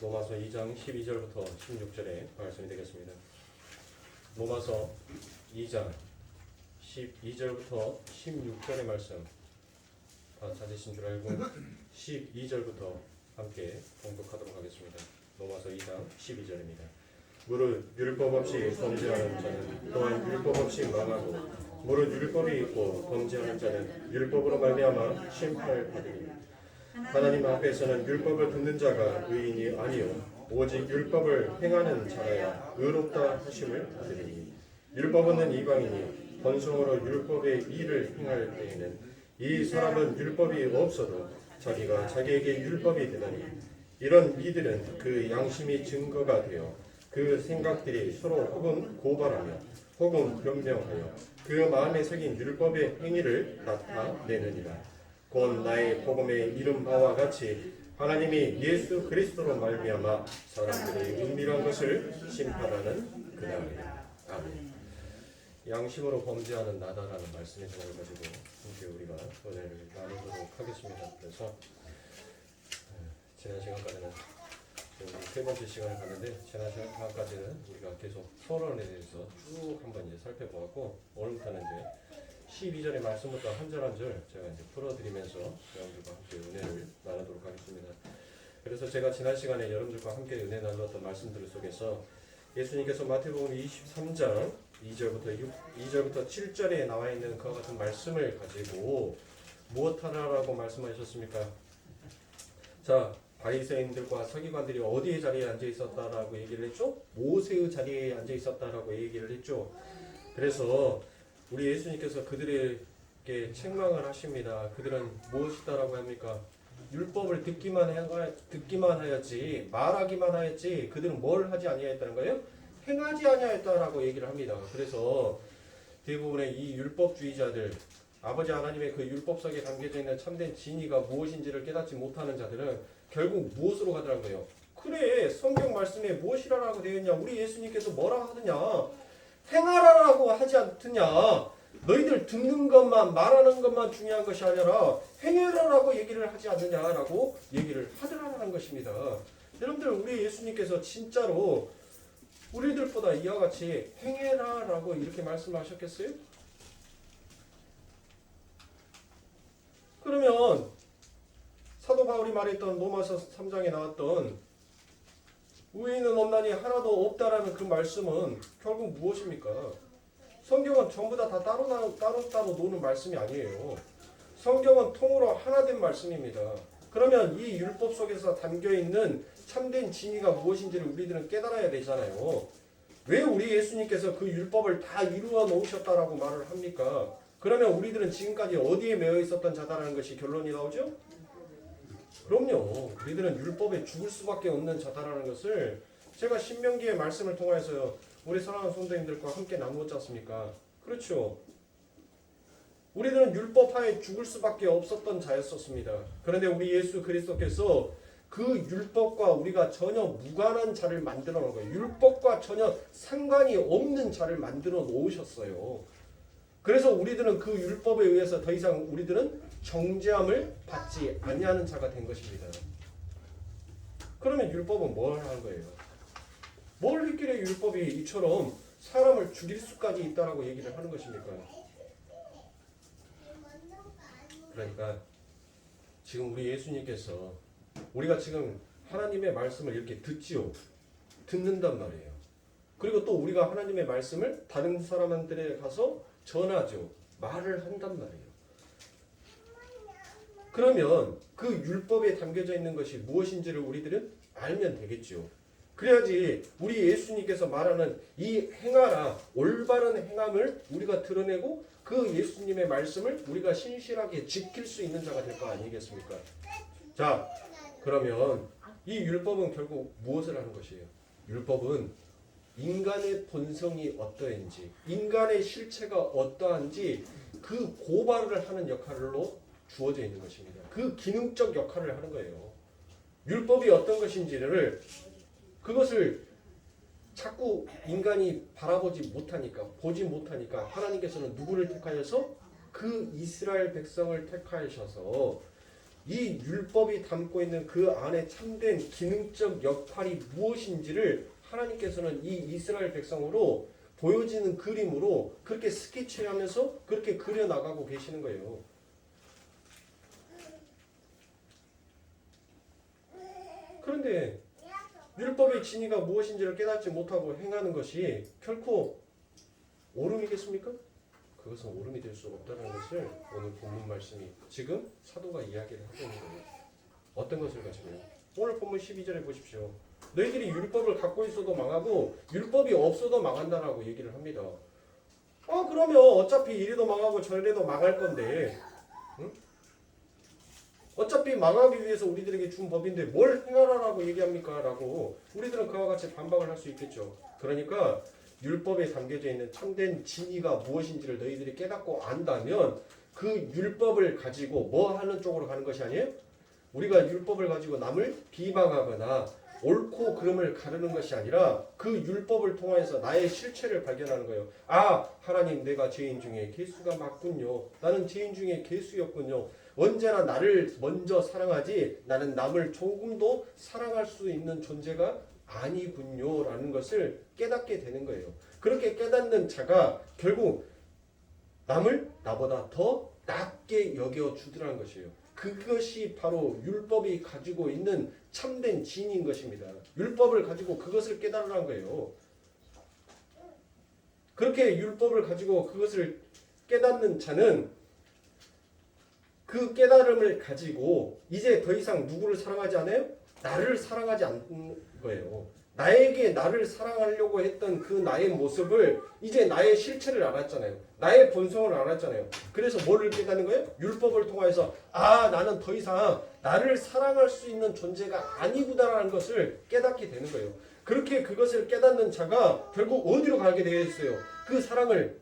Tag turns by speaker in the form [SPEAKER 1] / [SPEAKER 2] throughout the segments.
[SPEAKER 1] 로마서 2장 12절부터 16절의 말씀이 되겠습니다. 로마서 2장 12절부터 16절의 말씀 다 찾으신 줄 알고 12절부터 함께 봉독하도록 하겠습니다. 로마서 2장 12절입니다. 무릇 율법 없이 범죄하는 자는 또한 율법 없이 망하고 무릇 율법이 있고 범죄하는 자는 율법으로 말미암아 심판을 받으리니 하나님 앞에서는 율법을 듣는 자가 의인이 아니요 오직 율법을 행하는 자라야 의롭다 하심을 받으리니 율법 없는 이방인이 번성으로 율법의 일을 행할 때에는 이 사람은 율법이 없어도 자기가 자기에게 율법이 되나니 이런 이들은 그 양심이 증거가 되어 그 생각들이 서로 혹은 고발하며 혹은 변명하여 그 마음에 새긴 율법의 행위를 나타내느니라. 곧 나의 복음에 이른 바와 같이 하나님이 예수 그리스도로 말미암아 사람들의 은밀한 것을 심판하는 그날이라. 아멘. 양심으로 범죄하는 나다라는 말씀의 제목을 가지고 함께 우리가 은혜를 나누도록 하겠습니다. 그래서 지난 시간까지는 세 번째 시간을 갔는데 지난 시간까지는 우리가 계속 서론에 대해서 쭉 한번 이제 살펴보았고 오늘부터는 이제 12절의 말씀부터 한 절 한 절 제가 이제 풀어드리면서 여러분들과 함께 은혜를 나누도록 하겠습니다. 그래서 제가 지난 시간에 여러분들과 함께 은혜 나누었던 말씀들 속에서 예수님께서 마태복음 23장 2절부터 7절에 나와 있는 그와 같은 말씀을 가지고 무엇하라라고 말씀하셨습니까? 자, 바리새인들과 서기관들이 어디에 자리에 앉아 있었다라고 얘기를 했죠? 모세의 자리에 앉아 있었다라고 얘기를 했죠. 그래서 우리 예수님께서 그들에게 책망을 하십니다. 그들은 무엇이다라고 합니까? 율법을 듣기만 하였지 말하기만 하였지 그들은 뭘 하지 아니하였다는 거예요? 행하지 아니하였다라고 얘기를 합니다. 그래서 대부분의 이 율법주의자들 아버지 하나님의 그 율법석에 담겨져 있는 참된 진리가 무엇인지를 깨닫지 못하는 자들은 결국 무엇으로 가더라는 거예요? 그래 성경 말씀에 무엇이라고 되어 있냐? 우리 예수님께서 뭐라 하느냐? 행하라라고 하지 않느냐? 너희들 듣는 것만 말하는 것만 중요한 것이 아니라 행해라라고 얘기를 하지 않느냐라고 얘기를 하더라는 것입니다. 여러분들 우리 예수님께서 진짜로 우리들보다 이와 같이 행해라라고 이렇게 말씀하셨겠어요? 그러면 사도 바울이 말했던 로마서 3장에 나왔던 의인은 없나니 하나도 없다라는 그 말씀은 결국 무엇입니까? 성경은 전부 다 따로 노는 말씀이 아니에요. 성경은 통으로 하나 된 말씀입니다. 그러면 이 율법 속에서 담겨있는 참된 진리가 무엇인지를 우리들은 깨달아야 되잖아요. 왜 우리 예수님께서 그 율법을 다 이루어 놓으셨다라고 말을 합니까? 그러면 우리들은 지금까지 어디에 매여 있었던 자다라는 것이 결론이 나오죠? 그럼요. 우리들은 율법에 죽을 수밖에 없는 자다라는 것을 제가 신명기의 말씀을 통해서 우리 사랑하는 성도님들과 함께 나누었지 않습니까? 그렇죠. 우리들은 율법하에 죽을 수밖에 없었던 자였었습니다. 그런데 우리 예수 그리스도께서 그 율법과 우리가 전혀 무관한 자를 만들어 놓은 거예요. 율법과 전혀 상관이 없는 자를 만들어 놓으셨어요. 그래서 우리들은 그 율법에 의해서 더 이상 우리들은 정죄함을 받지 아니하는 자가 된 것입니다. 그러면 율법은 뭘 하는 거예요? 뭘 했길래 율법이 이처럼 사람을 죽일 수까지 있다라고 얘기를 하는 것입니까? 그러니까 지금 우리 예수님께서 우리가 지금 하나님의 말씀을 이렇게 듣지요. 듣는단 말이에요. 그리고 또 우리가 하나님의 말씀을 다른 사람들에 가서 전하죠. 말을 한단 말이에요. 그러면 그 율법에 담겨져 있는 것이 무엇인지를 우리들은 알면 되겠죠. 그래야지 우리 예수님께서 말하는 이 행하라 올바른 행함을 우리가 드러내고 그 예수님의 말씀을 우리가 신실하게 지킬 수 있는 자가 될 거 아니겠습니까? 자, 그러면 이 율법은 결국 무엇을 하는 것이에요? 율법은 인간의 본성이 어떠한지 인간의 실체가 어떠한지 그 고발을 하는 역할로 주어져 있는 것입니다. 그 기능적 역할을 하는 거예요. 율법이 어떤 것인지를 그것을 자꾸 인간이 바라보지 못하니까 보지 못하니까 하나님께서는 누구를 택하셔서 그 이스라엘 백성을 택하셔서 이 율법이 담고 있는 그 안에 참된 기능적 역할이 무엇인지를 하나님께서는 이 이스라엘 백성으로 보여지는 그림으로 그렇게 스케치하면서 그렇게 그려나가고 계시는 거예요. 그런데 율법의 진위가 무엇인지를 깨닫지 못하고 행하는 것이 결코 옳음이겠습니까? 그것은 옳음이 될 수 없다는 것을 오늘 본문 말씀이 지금 사도가 이야기를 하고 있는 거예요. 어떤 것을 가지고요? 오늘 본문 12절에 보십시오. 너희들이 율법을 갖고 있어도 망하고 율법이 없어도 망한다라고 얘기를 합니다. 그러면 어차피 이래도 망하고 저래도 망할 건데, 응? 어차피 망하기 위해서 우리들에게 준 법인데 뭘 행하라라고 얘기합니까? 라고 우리들은 그와 같이 반박을 할 수 있겠죠. 그러니까 율법에 담겨져 있는 참된 진리가 무엇인지를 너희들이 깨닫고 안다면 그 율법을 가지고 뭐 하는 쪽으로 가는 것이 아니에요? 우리가 율법을 가지고 남을 비방하거나 옳고 그름을 가르는 것이 아니라 그 율법을 통해서 나의 실체를 발견하는 거예요. 하나님, 내가 죄인 중에 괴수가 맞군요. 나는 죄인 중에 괴수였군요. 언제나 나를 먼저 사랑하지 나는 남을 조금도 사랑할 수 있는 존재가 아니군요 라는 것을 깨닫게 되는 거예요. 그렇게 깨닫는 자가 결국 남을 나보다 더 낮게 여겨주더라는 것이에요. 그것이 바로 율법이 가지고 있는 참된 진인 것입니다. 율법을 가지고 그것을 깨달으라는 거예요. 그렇게 율법을 가지고 그것을 깨닫는 자는 그 깨달음을 가지고 이제 더 이상 누구를 사랑하지 않아요? 나를 사랑하지 않는 거예요. 나에게 나를 사랑하려고 했던 그 나의 모습을 이제 나의 실체를 알았잖아요. 나의 본성을 알았잖아요. 그래서 뭐를 깨닫는 거예요? 율법을 통해서 나는 더 이상 나를 사랑할 수 있는 존재가 아니구나라는 것을 깨닫게 되는 거예요. 그렇게 그것을 깨닫는 자가 결국 어디로 가게 되겠어요? 그 사랑을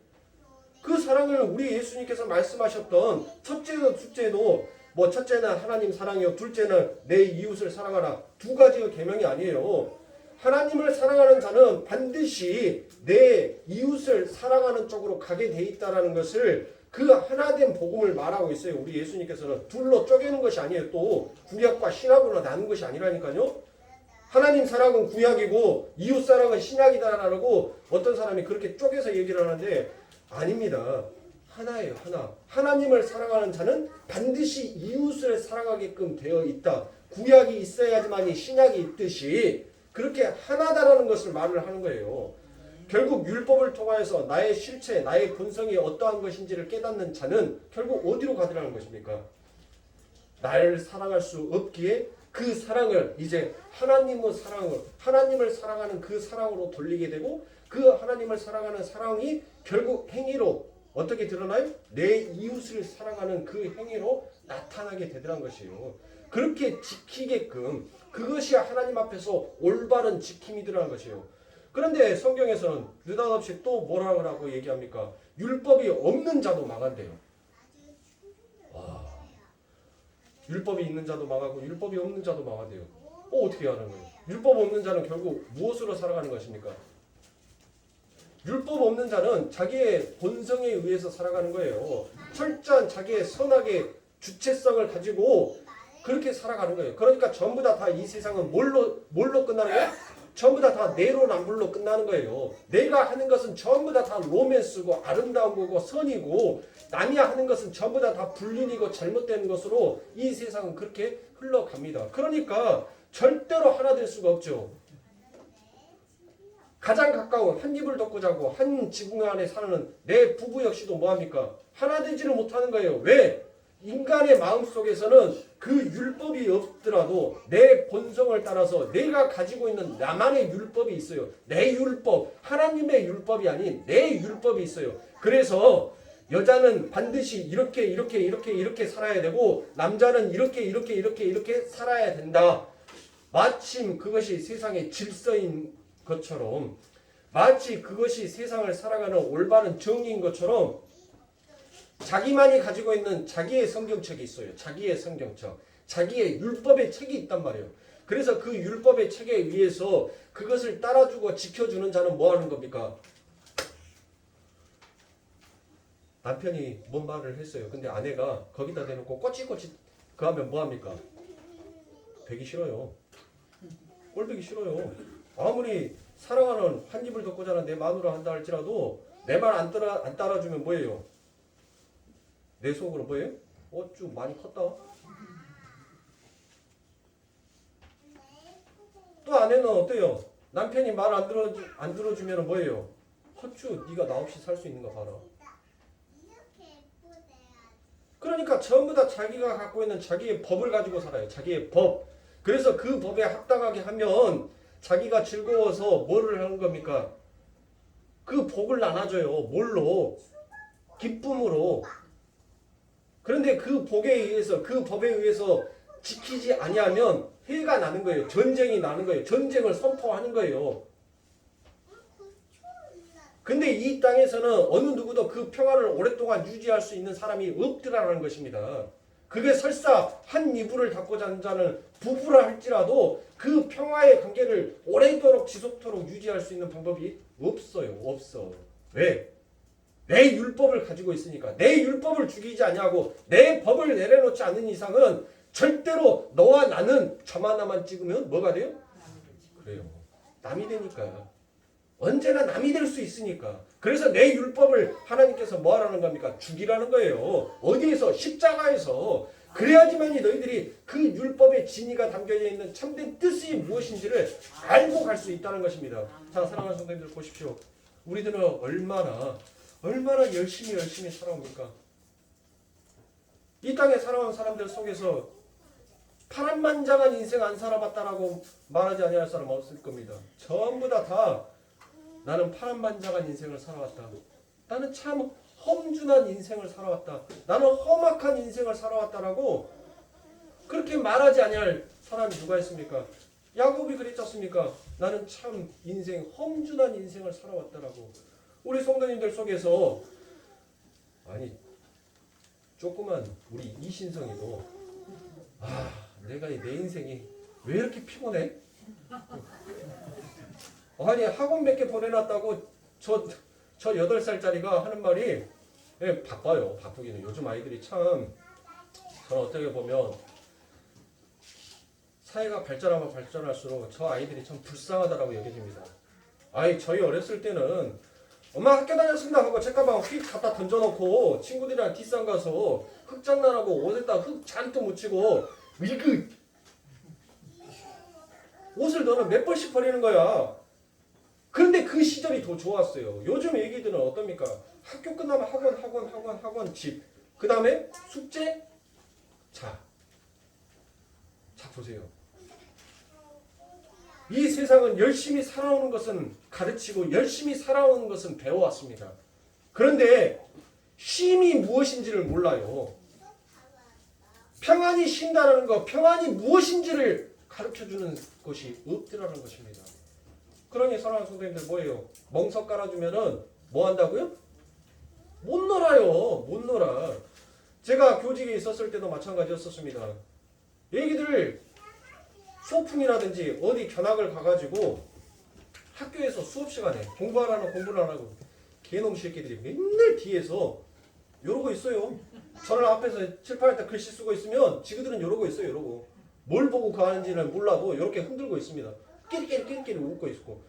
[SPEAKER 1] 우리 예수님께서 말씀하셨던 첫째도 둘째도 첫째는 하나님 사랑이요 둘째는 내 이웃을 사랑하라 두 가지의 계명이 아니에요. 하나님을 사랑하는 자는 반드시 내 이웃을 사랑하는 쪽으로 가게 돼 있다는 것을 그 하나된 복음을 말하고 있어요. 우리 예수님께서는 둘로 쪼개는 것이 아니에요. 또 구약과 신약으로 나눈 것이 아니라니까요. 하나님 사랑은 구약이고 이웃 사랑은 신약이다라고 어떤 사람이 그렇게 쪼개서 얘기를 하는데 아닙니다. 하나예요. 하나. 하나님을 사랑하는 자는 반드시 이웃을 사랑하게끔 되어 있다. 구약이 있어야지만이 신약이 있듯이 그렇게 하나다라는 것을 말을 하는 거예요. 결국 율법을 통하여서 나의 실체, 나의 본성이 어떠한 것인지를 깨닫는 자는 결국 어디로 가더라는 것입니까? 나를 사랑할 수 없기에 그 사랑을 이제 하나님의 사랑을 하나님을 사랑하는 그 사랑으로 돌리게 되고 그 하나님을 사랑하는 사랑이 결국 행위로 어떻게 드러나요? 내 이웃을 사랑하는 그 행위로 나타나게 되더란 것이에요. 그렇게 지키게끔 그것이 하나님 앞에서 올바른 지킴이더라는 것이에요. 그런데 성경에서는 느닷없이 또 뭐라고 얘기합니까? 율법이 없는 자도 망한대요. 율법이 있는 자도 망하고 율법이 없는 자도 망한대요. 어떻게 하는 거예요? 율법 없는 자는 결국 무엇으로 살아가는 것입니까? 율법 없는 자는 자기의 본성에 의해서 살아가는 거예요. 철저한 자기의 선악의 주체성을 가지고 그렇게 살아가는 거예요. 그러니까 전부 다 이 세상은 뭘로 끝나는 거예요? 전부 다 내로남불로 끝나는 거예요. 내가 하는 것은 전부 다 로맨스고 아름다운 거고 선이고 남이 하는 것은 전부 다 불륜이고 잘못된 것으로 이 세상은 그렇게 흘러갑니다. 그러니까 절대로 하나 될 수가 없죠. 가장 가까운 한 입을 덮고 자고 한 지붕 안에 사는 내 부부 역시도 뭐합니까? 하나 되지를 못하는 거예요. 왜? 인간의 마음속에서는 그 율법이 없더라도 내 본성을 따라서 내가 가지고 있는 나만의 율법이 있어요. 내 율법, 하나님의 율법이 아닌 내 율법이 있어요. 그래서 여자는 반드시 이렇게 살아야 되고 남자는 이렇게 살아야 된다. 마침 그것이 세상의 질서인 것처럼 마치 그것이 세상을 살아가는 올바른 정의인 것처럼 자기만이 가지고 있는 자기의 성경책이 있어요. 자기의 성경책. 자기의 율법의 책이 있단 말이에요. 그래서 그 율법의 책에 의해서 그것을 따라주고 지켜주는 자는 뭐 하는 겁니까? 남편이 뭔 말을 했어요. 근데 아내가 거기다 대놓고 꼬치꼬치 그 하면 뭐합니까? 배기 싫어요. 꼴배기 싫어요. 아무리 사랑하는 한 입을 덮고 자는 내 마누라 한다 할지라도 내 말 안 따라주면 뭐예요? 내 속으로 뭐예요? 어쭈 많이 컸다. 또 아내는 어때요? 남편이 말 안 들어주면 뭐예요? 헛쭈 네가 나 없이 살 수 있는 거 봐라. 그러니까 전부 다 자기가 갖고 있는 자기의 법을 가지고 살아요. 자기의 법. 그래서 그 법에 합당하게 하면 자기가 즐거워서 뭐를 하는 겁니까? 그 복을 나눠줘요. 뭘로? 기쁨으로. 그런데 그 복에 의해서 그 법에 의해서 지키지 아니하면 해가 나는 거예요. 전쟁이 나는 거예요. 전쟁을 선포하는 거예요. 근데 이 땅에서는 어느 누구도 그 평화를 오랫동안 유지할 수 있는 사람이 없더라는 것입니다. 그게 설사 한 이불을 닫고 잔 자는 부부라 할지라도 그 평화의 관계를 오래도록 지속토록 유지할 수 있는 방법이 없어요. 없어. 왜? 내 율법을 가지고 있으니까. 내 율법을 죽이지 아니하고 내 법을 내려놓지 않는 이상은 절대로 너와 나는 점 하나만 찍으면 뭐가 돼요? 그래요. 남이 되니까. 언제나 남이 될 수 있으니까. 그래서 내 율법을 하나님께서 뭐 하라는 겁니까? 죽이라는 거예요. 어디에서? 십자가에서. 그래야지만이 너희들이 그 율법의 진리가 담겨져 있는 참된 뜻이 무엇인지를 알고 갈 수 있다는 것입니다. 자, 사랑하는 성도님들 보십시오. 우리들은 얼마나 열심히 살아옵니까? 이 땅에 살아온 사람들 속에서 파란만장한 인생 안 살아봤다라고 말하지 아니할 사람 없을 겁니다. 전부 다 나는 파란만장한 인생을 살아왔다. 나는 참 험준한 인생을 살아왔다. 나는 험악한 인생을 살아왔다라고 그렇게 말하지 아니할 사람이 누가 있습니까? 야곱이 그랬지 않습니까? 나는 참 인생 험준한 인생을 살아왔다라고. 우리 성도님들 속에서 아니 조그만 우리 이신성이도 내가 내 인생이 왜 이렇게 피곤해? 아니 학원 몇 개 보내놨다고 저 8살짜리가 하는 말이 바빠요. 바쁘기는. 요즘 아이들이 참 저는 어떻게 보면 사회가 발전하면 발전할수록 저 아이들이 참 불쌍하다라고 여겨집니다. 저희 어렸을 때는 엄마 학교 다녔습니다 하고 책가방 휙 갖다 던져놓고 친구들이랑 뒷산 가서 흙장난하고 옷에다 흙 잔뜩 묻히고 이그 옷을 너는 몇 번씩 버리는 거야. 그런데 그 시절이 더 좋았어요. 요즘 애기들은 어떻습니까? 학교 끝나면 학원, 집. 그 다음에 숙제, 자 보세요. 이 세상은 열심히 살아오는 것은 가르치고 열심히 살아오는 것은 배워왔습니다. 그런데 쉼이 무엇인지를 몰라요. 평안이 쉰다는 것, 평안이 무엇인지를 가르쳐주는 것이 없더라는 것입니다. 그러니 사랑하는 성도님들 뭐예요? 멍석 깔아주면은 뭐 한다고요? 못 놀아요. 못 놀아. 제가 교직에 있었을 때도 마찬가지였었습니다. 애기들 소풍이라든지 어디 견학을 가가지고 학교에서 수업 시간에 공부를 안 하고 개놈 새끼들이 맨날 뒤에서 이러고 있어요. 저는 앞에서 칠판에다 글씨 쓰고 있으면 지그들은 이러고 있어요. 이러고 뭘 보고 가는지는 몰라도 이렇게 흔들고 있습니다. 끼리끼리 웃고 있고.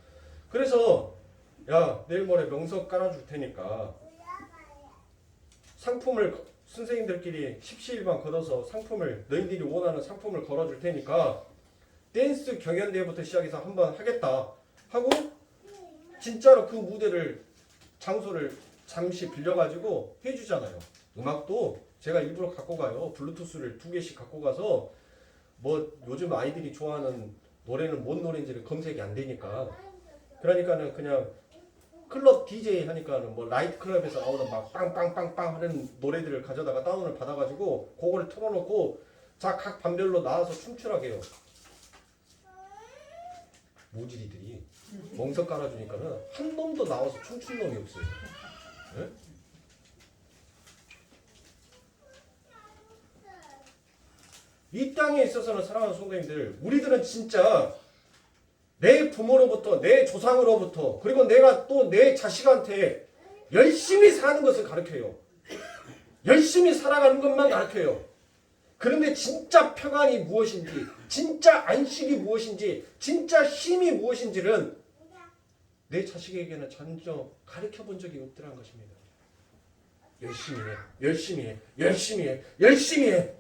[SPEAKER 1] 그래서 야 내일 모레 명석 깔아줄 테니까 상품을 선생님들끼리 십시일반 걸어서 상품을 너희들이 원하는 상품을 걸어줄 테니까 댄스 경연대회부터 시작해서 한번 하겠다 하고 진짜로 그 무대를 장소를 잠시 빌려가지고 해주잖아요. 음악도 제가 일부러 갖고 가요. 블루투스를 2개씩 갖고 가서 뭐 요즘 아이들이 좋아하는 노래는 뭔 노래인지를 검색이 안 되니까 그러니까는 그냥 클럽 DJ 하니까는 뭐 라이트 클럽에서 나오는 막 빵빵빵빵 하는 노래들을 가져다가 다운을 받아가지고 그거를 틀어놓고 자 각 반별로 나와서 춤추라고 해요. 모질이들이 멍석 깔아주니까는 한 놈도 나와서 춤춘 놈이 없어요. 네? 이 땅에 있어서는 사랑하는 성도님들 우리들은 진짜 내 부모로부터 내 조상으로부터 그리고 내가 또 내 자식한테 열심히 사는 것을 가르쳐요. 열심히 살아가는 것만 가르쳐요. 그런데 진짜 평안이 무엇인지, 진짜 안식이 무엇인지, 진짜 쉼이 무엇인지는 내 자식에게는 전혀 가르쳐 본 적이 없더란 것입니다. 열심히 해, 열심히 해, 열심히 해, 열심히 해.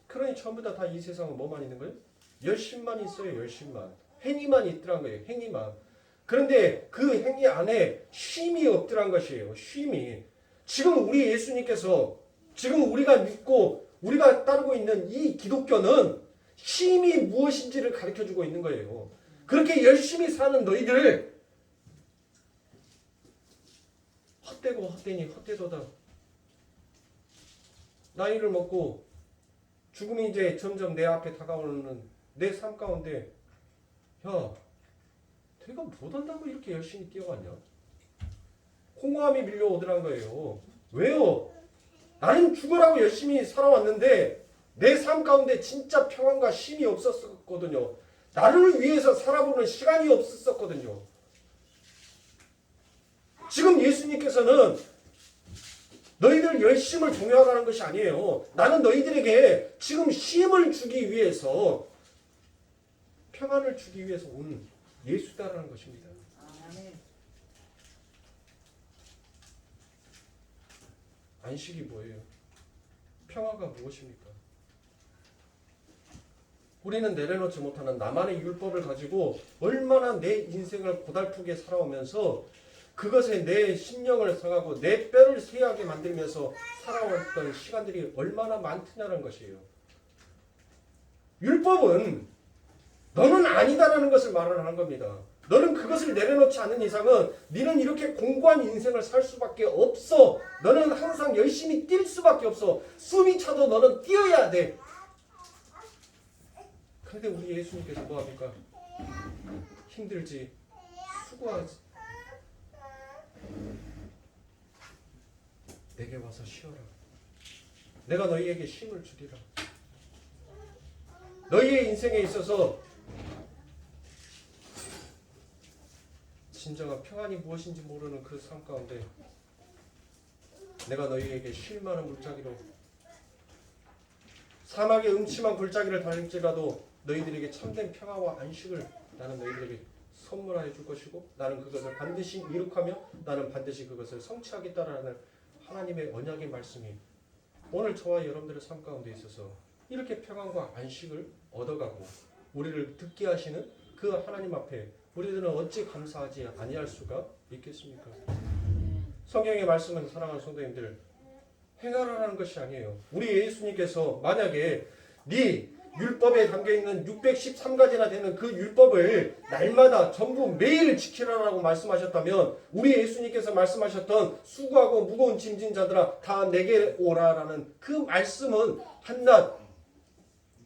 [SPEAKER 1] 그러니 전부 다 이 세상은 뭐만 있는 거예요? 열심만 있어요. 열심만. 행위만 있더란 거예요. 행위만. 그런데 그 행위 안에 쉼이 없더란 것이에요. 쉼이. 지금 우리 예수님께서 지금 우리가 믿고 우리가 따르고 있는 이 기독교는 쉼이 무엇인지를 가르쳐주고 있는 거예요. 그렇게 열심히 사는 너희들 헛되고 헛되니 헛되도다. 나이를 먹고 죽음이 이제 점점 내 앞에 다가오는 내 삶 가운데 야, 내가 못한다고 이렇게 열심히 뛰어갔냐? 공허함이 밀려오더란 거예요. 왜요? 나는 죽으라고 열심히 살아왔는데 내 삶 가운데 진짜 평안과 쉼이 없었거든요. 나를 위해서 살아보는 시간이 없었거든요. 지금 예수님께서는 너희들 열심을 종용하라는 것이 아니에요. 나는 너희들에게 지금 쉼을 주기 위해서 평안을 주기 위해서 온 예수다라는 것입니다. 안식이 뭐예요? 평화가 무엇입니까? 우리는 내려놓지 못하는 나만의 율법을 가지고 얼마나 내 인생을 고달프게 살아오면서 그것에 내 심령을 상하고 내 뼈를 쇠하게 만들면서 살아왔던 시간들이 얼마나 많더냐는 것이에요. 율법은 너는 아니다라는 것을 말을 하는 겁니다. 너는 그것을 내려놓지 않는 이상은 너는 이렇게 공고한 인생을 살 수밖에 없어. 너는 항상 열심히 뛸 수밖에 없어. 숨이 차도 너는 뛰어야 돼. 그런데 우리 예수님께서 뭐합니까? 힘들지, 수고하지. 내게 와서 쉬어라. 내가 너희에게 힘을 주리라. 너희의 인생에 있어서 진정한 평안이 무엇인지 모르는 그 삶 가운데 내가 너희에게 쉴 만한 물자기로 사막의 음침한 골짜기를 달릴지라도 너희들에게 참된 평화와 안식을 나는 너희들에게 선물하여 줄 것이고 나는 그것을 반드시 이룩하며 나는 반드시 그것을 성취하겠다라는 하나님의 언약의 말씀이 오늘 저와 여러분들의 삶 가운데 있어서 이렇게 평안과 안식을 얻어가고 우리를 듣게 하시는 그 하나님 앞에 우리들은 어찌 감사하지 아니할 수가 있겠습니까? 성경의 말씀은 사랑하는 성도님들 행하라는 것이 아니에요. 우리 예수님께서 만약에 네 율법에 담겨있는 613가지나 되는 그 율법을 날마다 전부 매일 지키라라고 말씀하셨다면 우리 예수님께서 말씀하셨던 수고하고 무거운 짐진 자들아 다 내게 오라라는 그 말씀은 한낱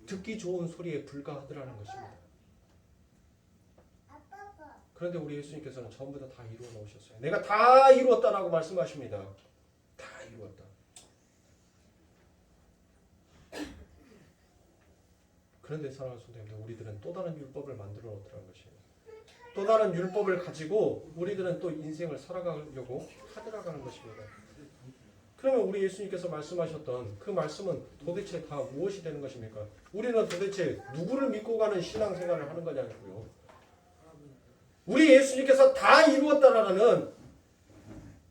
[SPEAKER 1] 듣기 좋은 소리에 불과하더라는 것입니다. 그런데 우리 예수님께서는 전부 다 이루어 놓으셨어요. 내가 다 이루었다라고 말씀하십니다. 다 이루었다. 그런데 사랑하는 성도님들 우리들은 또 다른 율법을 만들어 놓더라는 것이에요. 또 다른 율법을 가지고 우리들은 또 인생을 살아가려고 하더라가는 것입니다. 그러면 우리 예수님께서 말씀하셨던 그 말씀은 도대체 다 무엇이 되는 것입니까? 우리는 도대체 누구를 믿고 가는 신앙생활을 하는 거냐고요. 우리 예수님께서 다 이루었다라는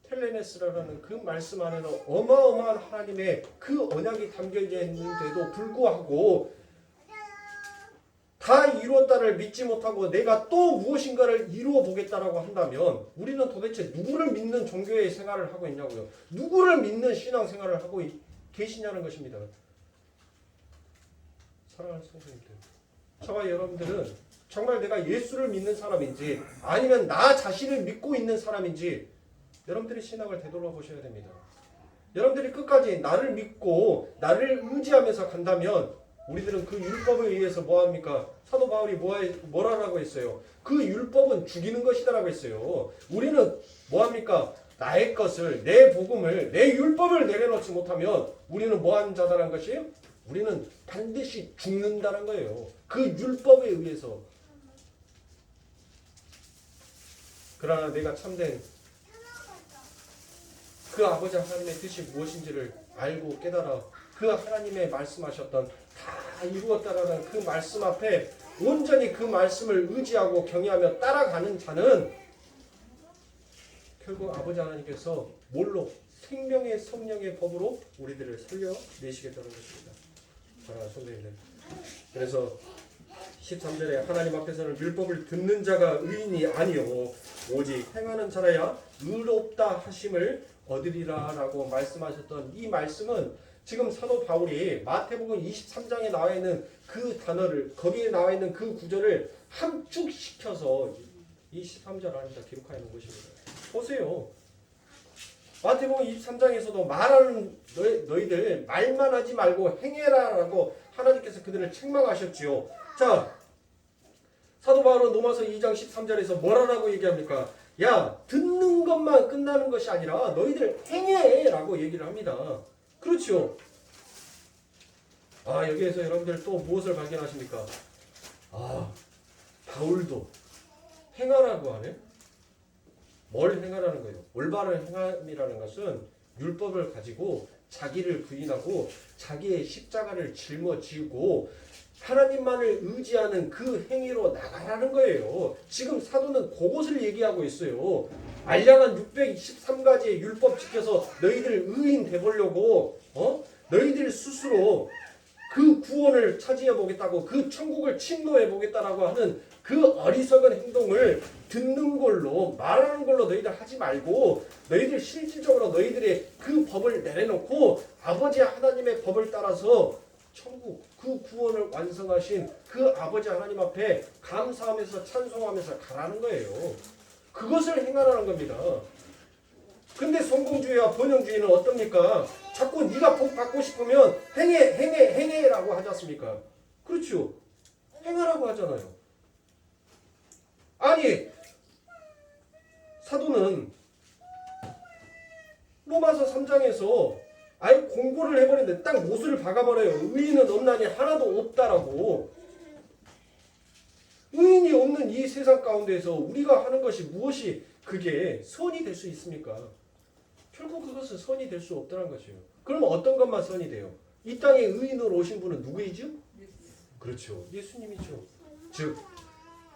[SPEAKER 1] 텔레메스라는 그 말씀 안에는 어마어마한 하나님의 그 언약이 담겨져 있는데도 불구하고 다 이루었다를 믿지 못하고 내가 또 무엇인가를 이루어 보겠다라고 한다면 우리는 도대체 누구를 믿는 종교의 생활을 하고 있냐고요. 누구를 믿는 신앙 생활을 하고 계시냐는 것입니다. 사랑하는 성도님들, 저와 여러분들은 정말 내가 예수를 믿는 사람인지 아니면 나 자신을 믿고 있는 사람인지 여러분들이 신앙을 되돌아보셔야 됩니다. 여러분들이 끝까지 나를 믿고 나를 의지하면서 간다면 우리들은 그 율법에 의해서 뭐합니까? 사도 바울이 뭐라고 했어요? 그 율법은 죽이는 것이다라고 했어요. 우리는 뭐합니까? 나의 것을, 내 복음을, 내 율법을 내려놓지 못하면 우리는 뭐하는 자다라는 것이에요? 우리는 반드시 죽는다는 거예요. 그 율법에 의해서. 그러나 내가 참된 그 아버지 하나님의 뜻이 무엇인지를 알고 깨달아 그 하나님의 말씀하셨던 다 이루었다라는 그 말씀 앞에 온전히 그 말씀을 의지하고 경외하며 따라가는 자는 결국 아버지 하나님께서 뭘로? 생명의 성령의 법으로 우리들을 살려내시겠다는 것입니다. 사랑하는 성도님들, 그래서 13절에 하나님 앞에서는 율법을 듣는 자가 의인이 아니요 오직 행하는 자라야 의롭다 하심을 얻으리라 라고 말씀하셨던 이 말씀은 지금 사도 바울이 마태복음 23장에 나와 있는 그 단어를, 거기에 나와 있는 그 구절을 함축시켜서 23절 안에다 기록하여 놓은 것입니다. 보세요. 마태복음 23장에서도 말하는 너희들 말만 하지 말고 행해라 라고 하나님께서 그들을 책망하셨지요. 자, 사도 바울은 로마서 2장 13절에서 뭐라고 얘기합니까? 야, 듣는 것만 끝나는 것이 아니라 너희들 행해 라고 얘기를 합니다. 그렇죠. 여기에서 여러분들 또 무엇을 발견하십니까? 바울도 행하라고 하네? 뭘 행하라는 거예요? 올바른 행함이라는 것은 율법을 가지고 자기를 부인하고 자기의 십자가를 짊어지고 하나님만을 의지하는 그 행위로 나가라는 거예요. 지금 사도는 그것을 얘기하고 있어요. 알량한 613가지의 율법 지켜서 너희들 의인 되보려고 너희들 스스로 그 구원을 차지해 보겠다고, 그 천국을 침노해 보겠다라고 하는 그 어리석은 행동을 듣는 걸로, 말하는 걸로 너희들 하지 말고 너희들 실질적으로 너희들의 그 법을 내려놓고 아버지 하나님의 법을 따라서 천국 그 구원을 완성하신 그 아버지 하나님 앞에 감사하면서 찬송하면서 가라는 거예요. 그것을 행하라는 겁니다. 근데 성공주의와 번영주의는 어떻습니까? 자꾸 네가 복 받고 싶으면 행해라고 하지 않습니까? 그렇죠. 행하라고 하잖아요. 아니, 사도는 로마서 3장에서 아예 공고를 해버리는데 딱 못을 박아버려요. 의인은 없나니 하나도 없다라고. 의인이 없는 이 세상 가운데서 우리가 하는 것이 무엇이 그게 선이 될 수 있습니까? 결국 그것은 선이 될 수 없다는 것이에요. 그럼 어떤 것만 선이 돼요? 이 땅에 의인으로 오신 분은 누구이죠? 그렇죠. 예수님이죠. 즉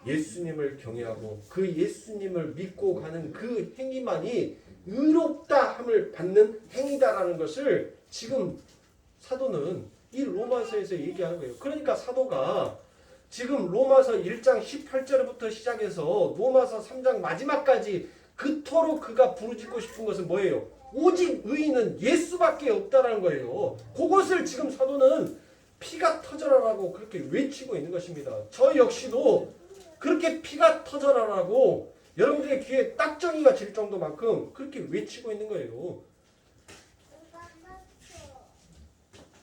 [SPEAKER 1] 예수님을 경외하고 그 예수님을 믿고 가는 그 행위만이 의롭다함을 받는 행위다라는 것을 지금 사도는 이 로마서에서 얘기하는 거예요. 그러니까 사도가 지금 로마서 1장 18절부터 시작해서 로마서 3장 마지막까지 그토록 그가 부르짖고 싶은 것은 뭐예요? 오직 의인은 예수밖에 없다라는 거예요. 그것을 지금 사도는 피가 터져라라고 그렇게 외치고 있는 것입니다. 저 역시도 그렇게 피가 터져라라고 여러분들의 귀에 딱정이가 질 정도만큼 그렇게 외치고 있는 거예요.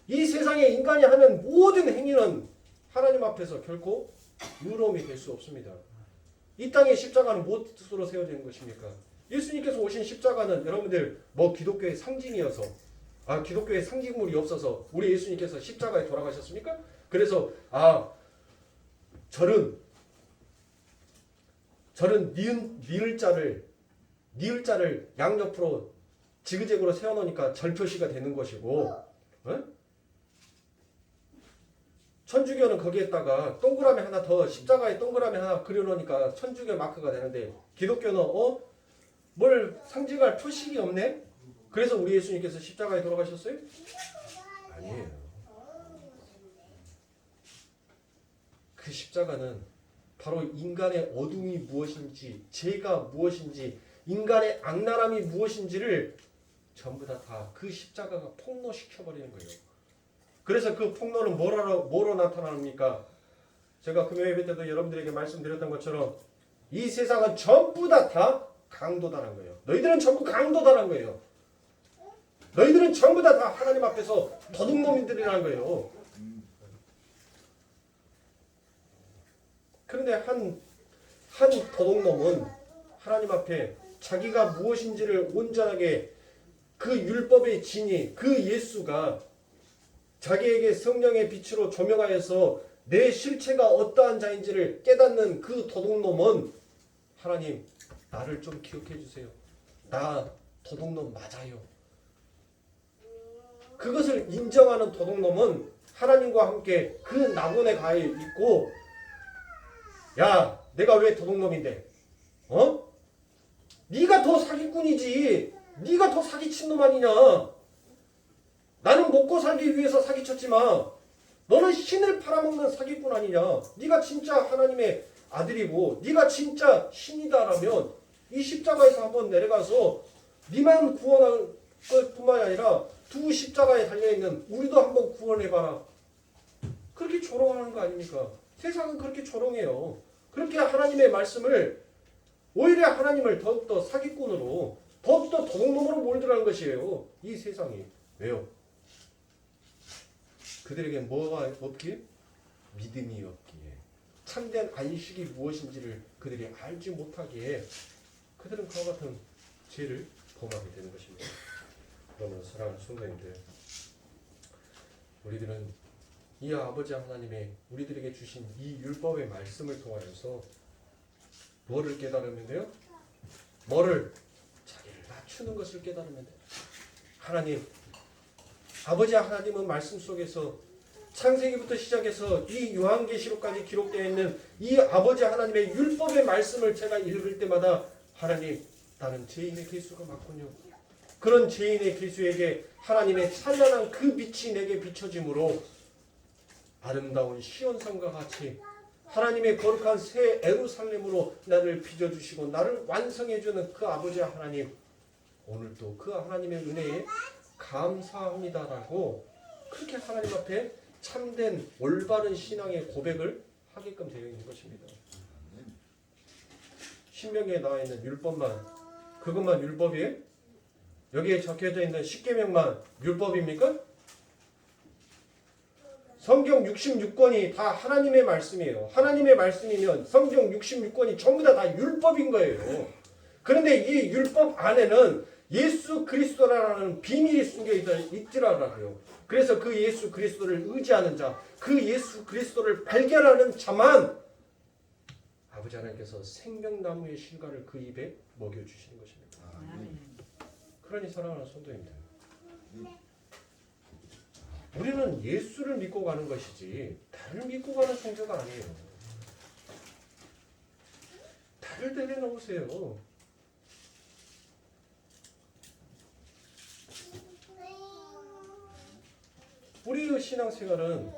[SPEAKER 1] 이 세상에 인간이 하는 모든 행위는 하나님 앞에서 결코 의로움이 될 수 없습니다. 이 땅의 십자가는 무엇으로 세워지는 것입니까? 예수님께서 오신 십자가는 여러분들 기독교의 상징이어서 기독교의 상징물이 없어서 우리 예수님께서 십자가에 돌아가셨습니까? 그래서 저는 니을자를 양옆으로 지그재그로 세워놓으니까 절표시가 되는 것이고, 천주교는 거기에다가 동그라미 하나 더, 십자가에 동그라미 하나 그려놓으니까 천주교 마크가 되는데, 기독교는 뭘 상징할 표식이 없네? 그래서 우리 예수님께서 십자가에 돌아가셨어요? 아니에요. 그 십자가는 바로 인간의 어둠이 무엇인지, 죄가 무엇인지, 인간의 악랄함이 무엇인지를 전부 다 그 십자가가 폭로시켜버리는 거예요. 그래서 그 폭로는 뭐로 나타납니까? 제가 금요 예배 때도 여러분들에게 말씀드렸던 것처럼 이 세상은 전부 다 강도다라는 거예요. 너희들은 전부 강도다라는 거예요. 너희들은 전부 다 하나님 앞에서 도둑놈들이라는 거예요. 그런데 한 도둑놈은 하나님 앞에 자기가 무엇인지를 온전하게 그 율법의 진이, 그 예수가 자기에게 성령의 빛으로 조명하여서 내 실체가 어떠한 자인지를 깨닫는 그 도둑놈은 하나님, 나를 좀 기억해 주세요. 나 도둑놈 맞아요. 그것을 인정하는 도둑놈은 하나님과 함께 그 낙원에 가 있고, 야, 내가 왜 도둑놈인데? 네가 더 사기꾼이지. 네가 더 사기친 놈 아니냐. 나는 먹고 살기 위해서 사기쳤지만 너는 신을 팔아먹는 사기꾼 아니냐. 네가 진짜 하나님의 아들이고 네가 진짜 신이다라면 이 십자가에서 한번 내려가서 네만 구원할 것뿐만 아니라 두 십자가에 달려있는 우리도 한번 구원해봐라. 그렇게 조롱하는 거 아닙니까? 세상은 그렇게 조롱해요. 그렇게 하나님의 말씀을, 오히려 하나님을 더욱더 사기꾼으로, 더욱더 도둑놈으로 몰두라는 것이에요. 이 세상이. 왜요? 그들에게 뭐가 없기에? 믿음이 없기에. 참된 안식이 무엇인지를 그들이 알지 못하기에 그들은 그와 같은 죄를 범하게 되는 것입니다. 그러면 사랑하는 성도님들, 우리들은 이 아버지 하나님의 우리들에게 주신 이 율법의 말씀을 통하여서 뭐를 깨달으면 돼요? 뭐를? 자기를 낮추는 것을 깨달으면 돼요. 하나님, 아버지 하나님은 말씀 속에서 창세기부터 시작해서 이 요한계시록까지 기록되어 있는 이 아버지 하나님의 율법의 말씀을 제가 읽을 때마다 하나님, 나는 죄인의 길수가 맞군요. 그런 죄인의 길수에게 하나님의 찬란한 그 빛이 내게 비춰짐으로 아름다운 시온산과 같이 하나님의 거룩한 새 예루살렘으로 나를 빚어주시고 나를 완성해주는 그 아버지 하나님, 오늘도 그 하나님의 은혜에 감사합니다라고 그렇게 하나님 앞에 참된 올바른 신앙의 고백을 하게끔 되어 있는 것입니다. 신명기에 나와 있는 율법만, 그것만 율법이에요? 여기에 적혀져 있는 십계명만 율법입니까? 성경 66권이 다 하나님의 말씀이에요. 하나님의 말씀이면 성경 66권이 전부 다 율법인 거예요. 그런데 이 율법 안에는 예수 그리스도라는 비밀이 숨겨 있더라고요. 그래서 그 예수 그리스도를 의지하는 자, 그 예수 그리스도를 발견하는 자만 아버지 하나님께서 생명나무의 실과를 그 입에 먹여주시는 것입니다. 그러니 사랑하는 성도님들, 우리는 예수를 믿고 가는 것이지 달을 믿고 가는 성도가 아니에요. 달을 내려놓으세요. 우리의 신앙생활은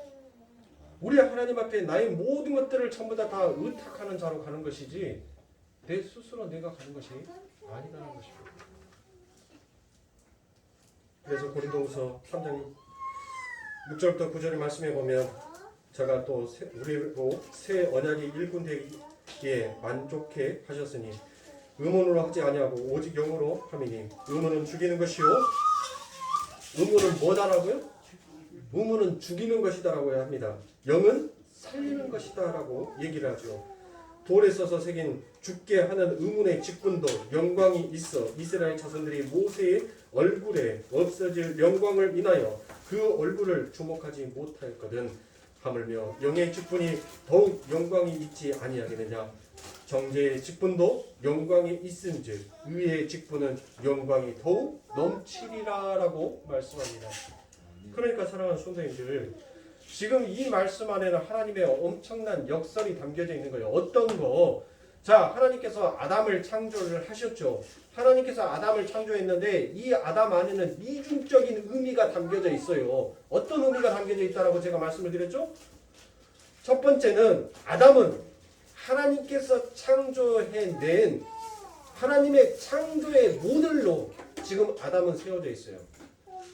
[SPEAKER 1] 우리 하나님 앞에 나의 모든 것들을 전부 다 의탁하는 자로 가는 것이지 내 스스로 내가 가는 것이 아니라는 것입니다. 그래서 고린도후서 3장 6절부터 9절의 말씀에 보면 제가 또 우리로 새 언약이 일꾼되기에 만족해 하셨으니 의문으로 하지 아니하고 오직 영으로 함이니 의문은 죽이는 것이요 의문은 뭐다라고요? 의문은 죽이는 것이다라고 합니다. 영은 살리는 것이다라고 얘기를 하죠. 돌에 써서 새긴 죽게 하는 의문의 직분도 영광이 있어 이스라엘 자손들이 모세의 얼굴에 없어질 영광을 인하여 그 얼굴을 주목하지 못하였거든. 하물며 영의 직분이 더욱 영광이 있지 아니하겠느냐. 정죄의 직분도 영광이 있은즉 의의 직분은 영광이 더욱 넘치리라라고 말씀합니다. 그러니까 사랑하는 성도님들, 지금 이 말씀 안에는 하나님의 엄청난 역설이 담겨져 있는 거예요. 어떤 거? 자, 하나님께서 아담을 창조를 하셨죠. 하나님께서 아담을 창조했는데 이 아담 안에는 이중적인 의미가 담겨져 있어요. 어떤 의미가 담겨져 있다라고 제가 말씀을 드렸죠? 첫 번째는 아담은 하나님께서 창조해낸 하나님의 창조의 모델로 지금 아담은 세워져 있어요.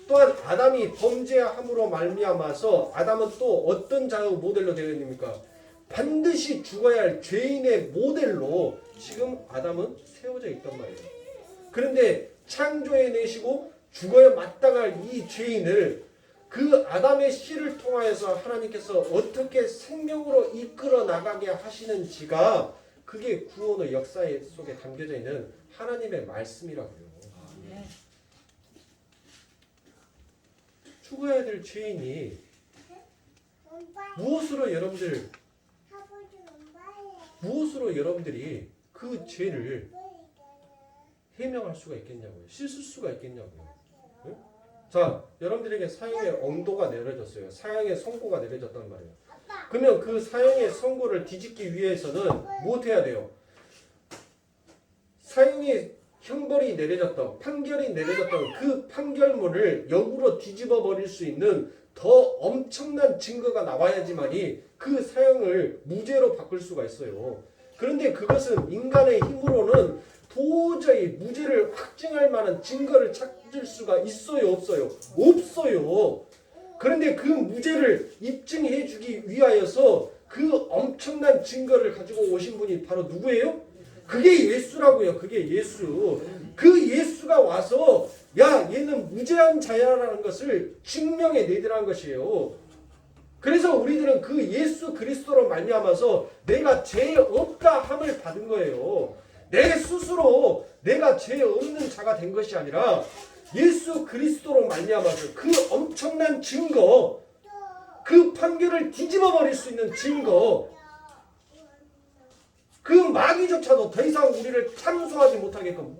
[SPEAKER 1] 또한 아담이 범죄함으로 말미암아서 아담은 또 어떤 자의 모델로 되어 있습니까? 반드시 죽어야 할 죄인의 모델로 지금 아담은 세워져 있단 말이에요. 그런데 창조해내시고 죽어야 마땅할 이 죄인을 그 아담의 씨를 통하여서 하나님께서 어떻게 생명으로 이끌어 나가게 하시는지가 그게 구원의 역사 속에 담겨져 있는 하나님의 말씀이라고요. 죽어야 될 죄인이 무엇으로 여러분들이 그 죄를 해명할 수가 있겠냐고요. 씻을 수가 있겠냐고요. 응? 자, 여러분들에게 사형의 언도가 내려졌어요. 사형의 선고가 내려졌단 말이에요. 그러면 그 사형의 선고를 뒤집기 위해서는 무엇 해야 돼요? 사형의 형벌이 내려졌던, 판결이 내려졌던 그 판결문을 역으로 뒤집어 버릴 수 있는 더 엄청난 증거가 나와야지만이 그 사형을 무죄로 바꿀 수가 있어요. 그런데 그것은 인간의 힘으로는 도저히 무죄를 확증할 만한 증거를 찾을 수가 있어요, 없어요? 없어요. 그런데 그 무죄를 입증해 주기 위하여서 그 엄청난 증거를 가지고 오신 분이 바로 누구예요? 그게 예수라고요. 그게 예수. 그 예수가 와서 야, 얘는 무죄한 자야라는 것을 증명해 내더라는 것이에요. 그래서 우리들은 그 예수 그리스도로 말미암아서 내가 죄 없다 함을 받은 거예요. 내 스스로 내가 죄 없는 자가 된 것이 아니라 예수 그리스도로 말미암아서 그 엄청난 증거, 그 판결을 뒤집어 버릴 수 있는 증거, 그 마귀조차도 더 이상 우리를 참소하지 못하게끔,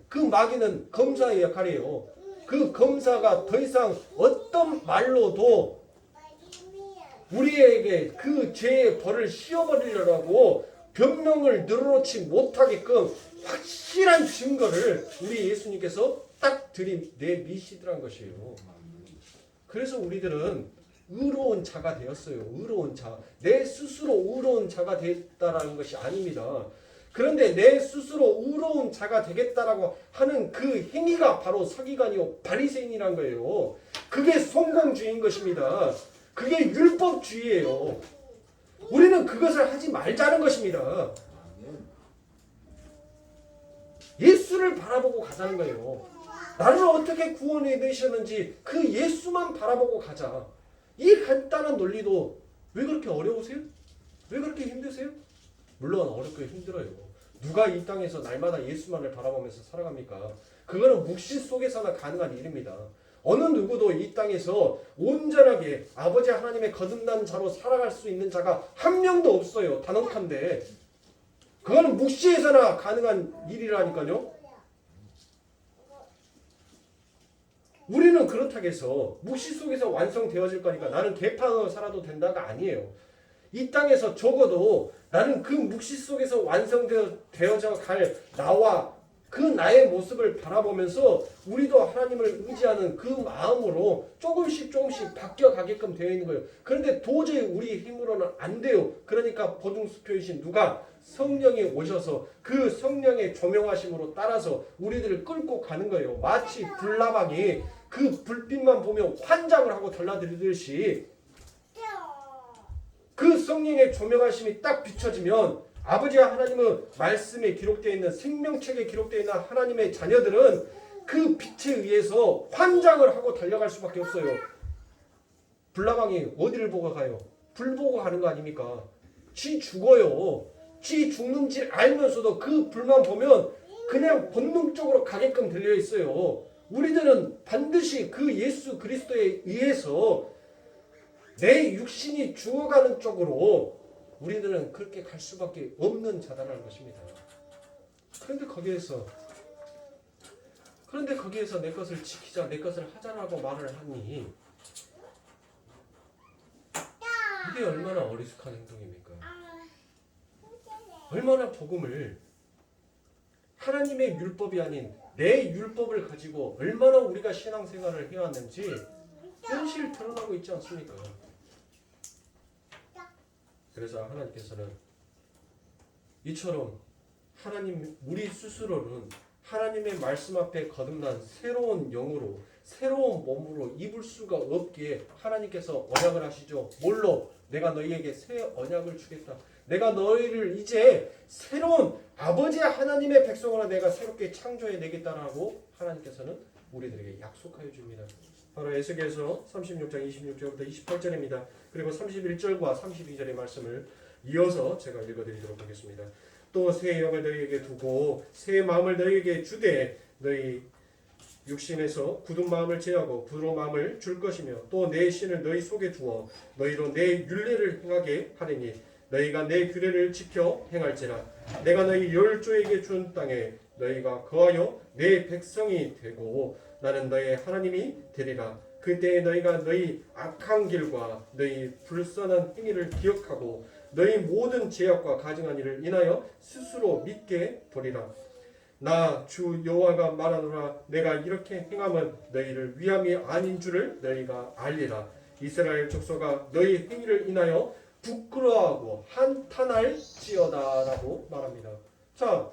[SPEAKER 1] 그 마귀는 검사의 역할이에요. 그 검사가 더 이상 어떤 말로도 우리에게 그 죄의 벌을 씌워버리려고 변명을 늘어놓지 못하게끔 확실한 증거를 우리 예수님께서 딱 들이내미시더란 것이에요. 그래서 우리들은 의로운 자가 되었어요. 의로운 자. 내 스스로 의로운 자가 됐다라는 것이 아닙니다. 그런데 내 스스로 의로운 자가 되겠다라고 하는 그 행위가 바로 서기관이요 바리새인이란 거예요. 그게 성공주의인 것입니다. 그게 율법주의예요. 우리는 그것을 하지 말자는 것입니다. 예수를 바라보고 가자는 거예요. 나를 어떻게 구원해 내셨는지 그 예수만 바라보고 가자. 이 간단한 논리도 왜 그렇게 어려우세요? 왜 그렇게 힘드세요? 물론 어렵고 힘들어요. 누가 이 땅에서 날마다 예수만을 바라보면서 살아갑니까? 그거는 묵시 속에서나 가능한 일입니다. 어느 누구도 이 땅에서 온전하게 아버지 하나님의 거듭난 자로 살아갈 수 있는 자가 한 명도 없어요. 단언컨대. 그거는 묵시에서나 가능한 일이라니까요. 우리는 그렇다고 해서 묵시 속에서 완성되어질 거니까 나는 개판으로 살아도 된다가 아니에요. 이 땅에서 적어도 나는 그 묵시 속에서 완성되어져 갈 나와 그 나의 모습을 바라보면서 우리도 하나님을 의지하는 그 마음으로 조금씩 바뀌어가게끔 되어 있는 거예요. 그런데 도저히 우리 힘으로는 안 돼요. 그러니까 보증수표이신 누가 성령이 오셔서 그 성령의 조명하심으로 따라서 우리들을 끌고 가는 거예요. 마치 불나방이 그 불빛만 보면 환장을 하고 달라들듯이 그 성령의 조명하심이 딱 비춰지면 아버지와 하나님의 말씀에 기록되어 있는 생명책에 기록되어 있는 하나님의 자녀들은 그 빛에 의해서 환장을 하고 달려갈 수밖에 없어요. 불나방이 어디를 보고 가요? 불 보고 가는 거 아닙니까? 지 죽어요. 지 죽는 줄 알면서도 그 불만 보면 그냥 본능적으로 가게끔 들려 있어요. 우리들은 반드시 그 예수 그리스도에 의해서 내 육신이 죽어가는 쪽으로 우리들은 그렇게 갈 수밖에 없는 자다라는 것입니다. 그런데 거기에서 내 것을 지키자, 내 것을 하자라고 말을 하니 이게 얼마나 어리숙한 행동입니까? 얼마나 복음을 하나님의 율법이 아닌 내 율법을 가지고 얼마나 우리가 신앙생활을 해왔는지 현실 드러나고 있지 않습니까? 그래서 하나님께서는 이처럼 우리 스스로는 하나님의 말씀 앞에 거듭난 새로운 영으로 새로운 몸으로 입을 수가 없기에 하나님께서 언약을 하시죠. 뭘로? 내가 너희에게 새 언약을 주겠다. 내가 너희를 이제 새로운 아버지 하나님의 백성으로 내가 새롭게 창조해 내겠다라고 하나님께서는 우리들에게 약속하여 줍니다. 바로 에스겔서 36장 26절부터 28절입니다. 그리고 31절과 32절의 말씀을 이어서 제가 읽어드리도록 하겠습니다. 또 새 영을 너희에게 두고 새 마음을 너희에게 주되 너희 육신에서 굳은 마음을 제하고 부드러운 마음을 줄 것이며 또 내 신을 너희 속에 두어 너희로 내 율례를 행하게 하리니 너희가 내 규례를 지켜 행할지라 내가 너희 열조에게 준 땅에 너희가 거하여 내 백성이 되고 나는 너희 하나님이 되리라. 그때 너희가 너희 악한 길과 너희 불선한 행위를 기억하고 너희 모든 죄악과 가증한 일을 인하여 스스로 믿게 되리라. 나 주 여호와가 말하노라. 내가 이렇게 행함은 너희를 위함이 아닌 줄을 너희가 알리라. 이스라엘 족속아 너희 행위를 인하여 부끄러워하고 한탄할지어다라고 말합니다. 자,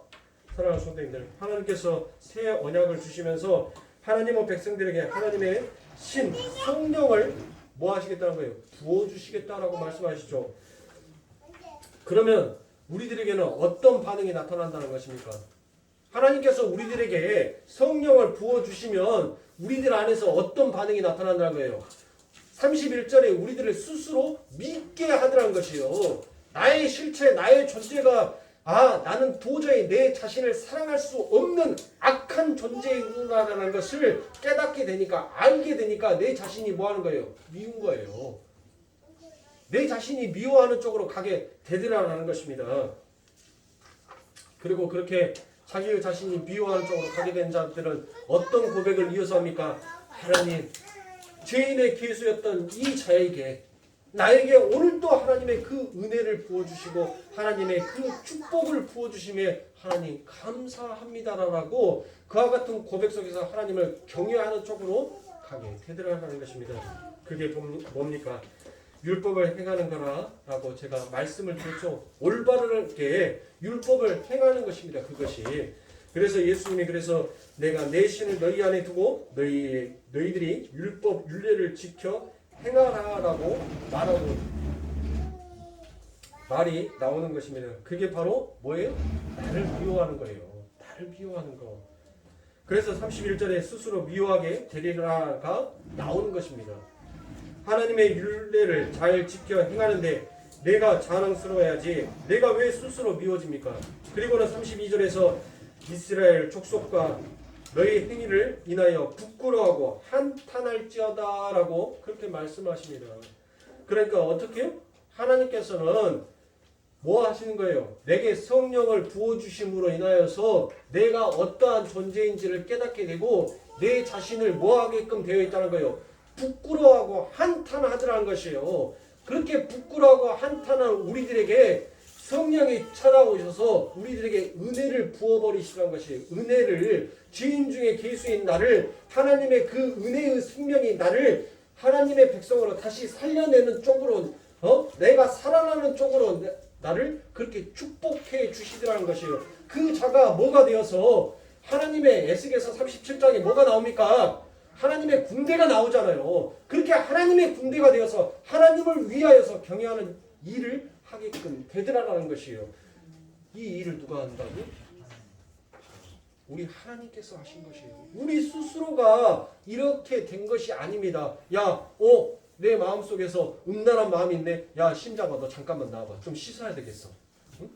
[SPEAKER 1] 사랑하는 성도님들, 하나님께서 새 언약을 주시면서 하나님의 백성들에게 하나님의 신 성령을 뭐 하시겠다는 거예요? 부어주시겠다라고 말씀하시죠. 그러면 우리들에게는 어떤 반응이 나타난다는 것입니까? 하나님께서 우리들에게 성령을 부어주시면 우리들 안에서 어떤 반응이 나타난다는 거예요? 31절에 우리들을 스스로 믿게 하더라는 것이요. 나의 실체, 나의 존재가 나는 도저히 내 자신을 사랑할 수 없는 악한 존재이구나라는 것을 깨닫게 되니까, 알게 되니까 내 자신이 뭐 하는 거예요? 미운 거예요. 내 자신이 미워하는 쪽으로 가게 되더라라는 것입니다. 그리고 그렇게 자기 자신이 미워하는 쪽으로 가게 된 자들은 어떤 고백을 이어서 합니까? 하나님, 죄인의 계수였던 이 자에게 나에게 오늘도 하나님의 그 은혜를 부어주시고 하나님의 그 축복을 부어주심에 하나님 감사합니다라고 그와 같은 고백 속에서 하나님을 경외하는 쪽으로 가게 되더라라는 것입니다. 그게 뭡니까? 율법을 행하는 거라라고 제가 말씀을 드렸죠. 올바르게 율법을 행하는 것입니다. 그것이. 그래서 예수님이 그래서 내가 내 신을 너희 안에 두고 너희들이 율법 율례를 지켜 행하라라고 말이 나오는 것입니다. 그게 바로 뭐예요? 나를 미워하는 거예요. 나를 미워하는 거. 그래서 31절에 스스로 미워하게 되리라가 나오는 것입니다. 하나님의 율례를 잘 지켜 행하는데 내가 자랑스러워야지 내가 왜 스스로 미워집니까? 그리고는 32절에서 이스라엘 족속과 너희 행위를 인하여 부끄러워하고 한탄할지어다라고 그렇게 말씀하십니다. 그러니까 어떻게 해요? 하나님께서는 뭐 하시는 거예요? 내게 성령을 부어주심으로 인하여서 내가 어떠한 존재인지를 깨닫게 되고 내 자신을 뭐 하게끔 되어 있다는 거예요? 부끄러워하고 한탄하더라는 것이에요. 그렇게 부끄러워하고 한탄한 우리들에게 성령이 찾아오셔서 우리들에게 은혜를 부어버리시라는 것이에요. 은혜를, 죄인 중에 계수인 나를, 하나님의 그 은혜의 생명이 나를 하나님의 백성으로 다시 살려내는 쪽으로, 내가 살아나는 쪽으로 나를 그렇게 축복해 주시더라는 것이에요. 그 자가 뭐가 되어서 하나님의 에스겔서 37장에 뭐가 나옵니까? 하나님의 군대가 나오잖아요. 그렇게 하나님의 군대가 되어서 하나님을 위하여서 경외하는 일을 하게끔 되더라라는 것이에요. 이 일을 누가 한다고? 우리 하나님께서 하신 것이에요. 우리 스스로가 이렇게 된 것이 아닙니다. 내 마음속에서 음란한 마음이 있네. 야, 심자봐, 너 잠깐만 나와봐. 좀 씻어야 되겠어. 응?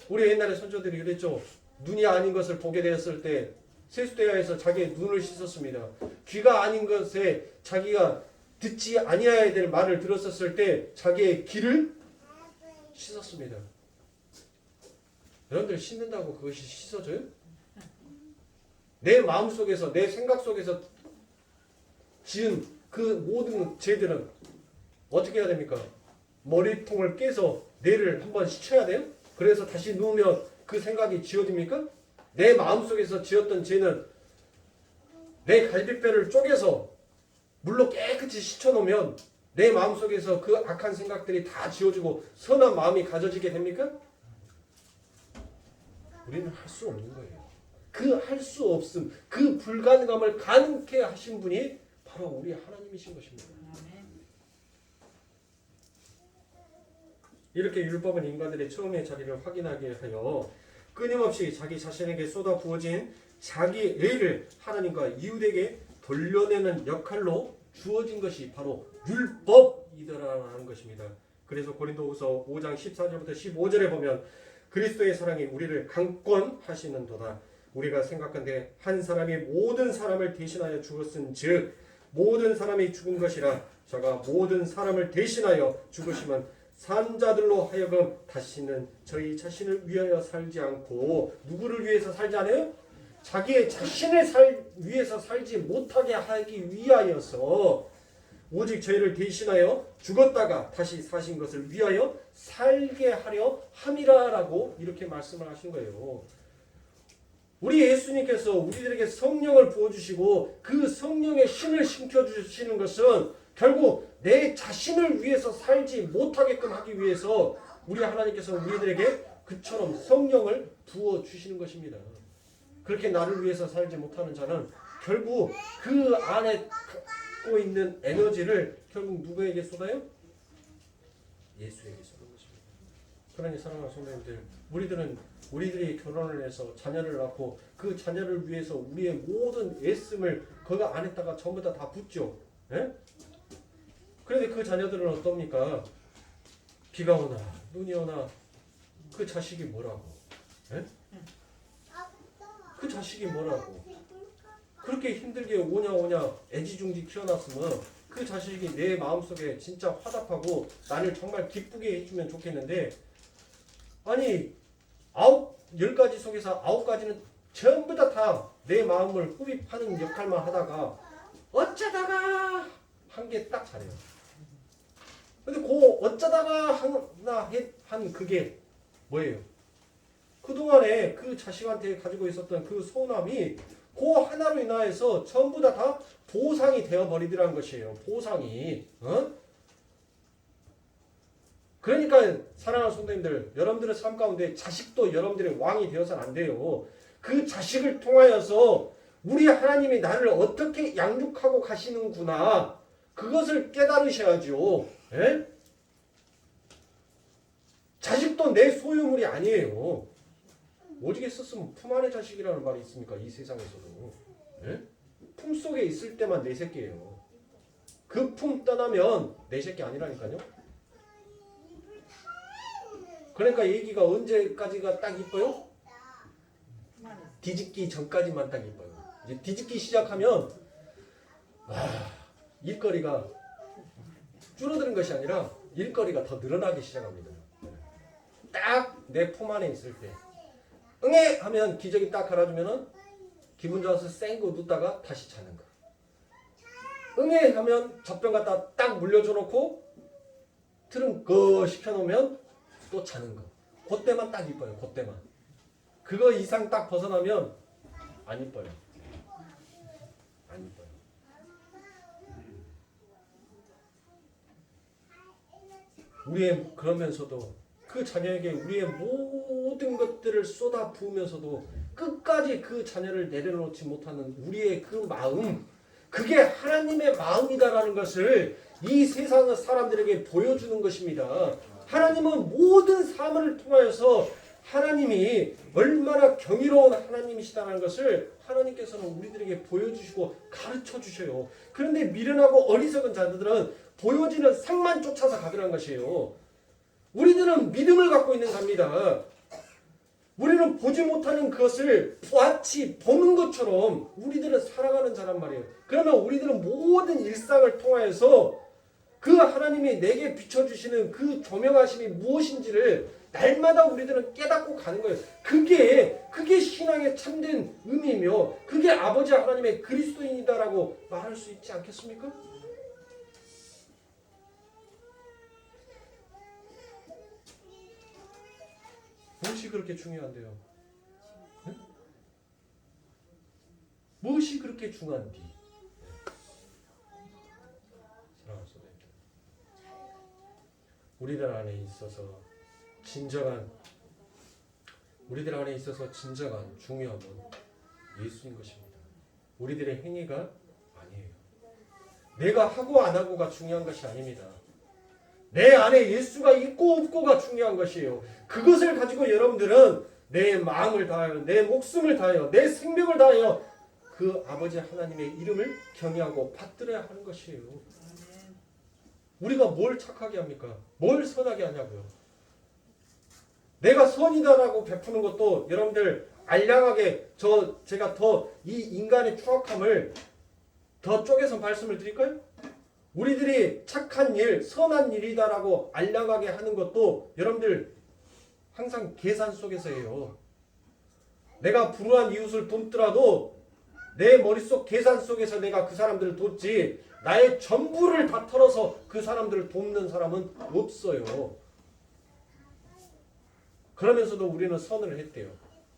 [SPEAKER 1] 우리 옛날에 선조들이 그랬죠. 눈이 아닌 것을 보게 되었을 때 세수대야에서 자기의 눈을 씻었습니다. 귀가 아닌 것에 자기가 듣지 아니해야 될 말을 들었었을 때 자기의 귀를 씻었습니다. 여러분들 씻는다고 그것이 씻어져요? 내 마음속에서 내 생각 속에서 지은 그 모든 죄들은 어떻게 해야 됩니까? 머리통을 깨서 뇌를 한번 씻어야 돼요? 그래서 다시 누우면 그 생각이 지워집니까? 내 마음속에서 지었던 죄는 내 갈비뼈를 쪼개서 물로 깨끗이 씻어놓으면 내 마음속에서 그 악한 생각들이 다 지워지고 선한 마음이 가져지게 됩니까? 우리는 할 수 없는 거예요. 그 할 수 없음, 그 불가능함을 가능케 하신 분이 바로 우리 하나님이신 것입니다. 이렇게 율법은 인간들의 처음의 자리를 확인하게 하여 끊임없이 자기 자신에게 쏟아 부어진 자기 애를 하나님과 이웃에게 돌려내는 역할로 주어진 것이 바로 율법이더라라는 것입니다. 그래서 고린도후서 5장 14절부터 15절에 보면 그리스도의 사랑이 우리를 강권하시는도다. 우리가 생각한데 한 사람이 모든 사람을 대신하여 죽었은즉 모든 사람이 죽은 것이라 저가 모든 사람을 대신하여 죽으시면 산 자들로 하여금 다시는 저희 자신을 위하여 살지 않고 누구를 위해서 살지 않아요? 자기의 자신을 위해서 살지 못하게 하기 위하여서 오직 저희를 대신하여 죽었다가 다시 사신 것을 위하여 살게 하려 함이라라고 이렇게 말씀을 하신 거예요. 우리 예수님께서 우리들에게 성령을 부어주시고 그 성령의 신을 심겨주시는 것은 결국 내 자신을 위해서 살지 못하게끔 하기 위해서 우리 하나님께서 우리들에게 그처럼 성령을 부어주시는 것입니다. 그렇게 나를 위해서 살지 못하는 자는 결국 그 안에 갖고 있는 에너지를 결국 누구에게 쏟아요? 예수에게 쏟는 것입니다. 그러니 사랑하는 성도님들, 우리들이 결혼을 해서 자녀를 낳고 그 자녀를 위해서 우리의 모든 애씀을 그 안에다가 전부 다 붓죠. 예? 그런데 그 자녀들은 어떻습니까? 비가 오나 눈이 오나 그 자식이 뭐라고? 예? 그 자식이 뭐라고? 그렇게 힘들게 오냐 애지중지 키워놨으면 그 자식이 내 마음속에 진짜 화답하고 나를 정말 기쁘게 해주면 좋겠는데, 아니 10가지 속에서 9가지는 전부 다 내 마음을 흡입하는 역할만 하다가 어쩌다가 한 게 딱 잘해요. 근데 그 어쩌다가 하나 한 그게 뭐예요? 그동안에 그 자식한테 가지고 있었던 그 소원함이 그 하나로 인하여서 전부 다 보상이 되어버리더라는 것이에요. 보상이. 그러니까 사랑하는 성도님들, 여러분들의 삶 가운데 자식도 여러분들의 왕이 되어서는 안 돼요. 그 자식을 통하여서 우리 하나님이 나를 어떻게 양육하고 가시는구나, 그것을 깨달으셔야죠. 예? 자식도 내 소유물이 아니에요. 오직 있었으면 품 안의 자식이라는 말이 있습니까? 이 세상에서도. 예? 품 속에 있을 때만 내 새끼예요. 그 품 떠나면 내 새끼 아니라니까요. 그러니까 얘기가 언제까지가 딱 이뻐요? 뒤집기 전까지만 딱 이뻐요. 이제 뒤집기 시작하면 일거리가 줄어드는 것이 아니라 일거리가 더 늘어나기 시작합니다. 딱 내 품 안에 있을 때 응애 하면 기저귀 딱 갈아주면은 기분 좋아서 쌩고 눕다가 다시 자는 거. 응애 하면 젖병 갖다 딱 물려줘 놓고 트름 거 시켜놓으면 또 자는 거. 그때만 딱 이뻐요. 그때만. 그거 이상 딱 벗어나면 안 이뻐요. 안 이뻐요. 그러면서도 그 자녀에게 우리의 모든 것들을 쏟아 부으면서도 끝까지 그 자녀를 내려놓지 못하는 우리의 그 마음, 그게 하나님의 마음이다라는 것을 이 세상 사람들에게 보여주는 것입니다. 하나님은 모든 삶을 통하여서 하나님이 얼마나 경이로운 하나님이시다는 것을 하나님께서는 우리들에게 보여주시고 가르쳐 주셔요. 그런데 미련하고 어리석은 자들은 보여지는 상만 쫓아서 가더란 것이에요. 우리들은 믿음을 갖고 있는 자입니다. 우리는 보지 못하는 그것을 부하치 보는 것처럼 우리들은 살아가는 자란 말이에요. 그러면 우리들은 모든 일상을 통하여서 그 하나님이 내게 비춰주시는 그 조명하심이 무엇인지를 날마다 우리들은 깨닫고 가는 거예요. 그게 신앙의 참된 의미이며 그게 아버지 하나님의 그리스도인이다라고 말할 수 있지 않겠습니까? 무엇이 그렇게 중요한데요? 네? 무엇이 그렇게 중요한디? 사랑하는 성도님들, 우리들 안에 있어서 진정한 중요함은 예수인 것입니다. 우리들의 행위가 아니에요. 내가 하고 안 하고가 중요한 것이 아닙니다. 내 안에 예수가 있고 없고가 중요한 것이에요. 그것을 가지고 여러분들은 내 마음을 다하여, 내 목숨을 다하여, 내 생명을 다하여 그 아버지 하나님의 이름을 경외하고 받들어야 하는 것이에요. 우리가 뭘 착하게 합니까? 뭘 선하게 하냐고요. 내가 선이다라고 베푸는 것도 여러분들 알량하게 제가 더 이 인간의 추악함을 더 쪼개서 말씀을 드릴까요? 우리들이 착한 일, 선한 일이다라고 알려가게 하는 것도 여러분들 항상 계산 속에서예요. 내가 불우한 이웃을 돕더라도 내 머릿속 계산 속에서 내가 그 사람들을 돕지 나의 전부를 다 털어서 그 사람들을 돕는 사람은 없어요. 그러면서도 우리는 선을 했대요.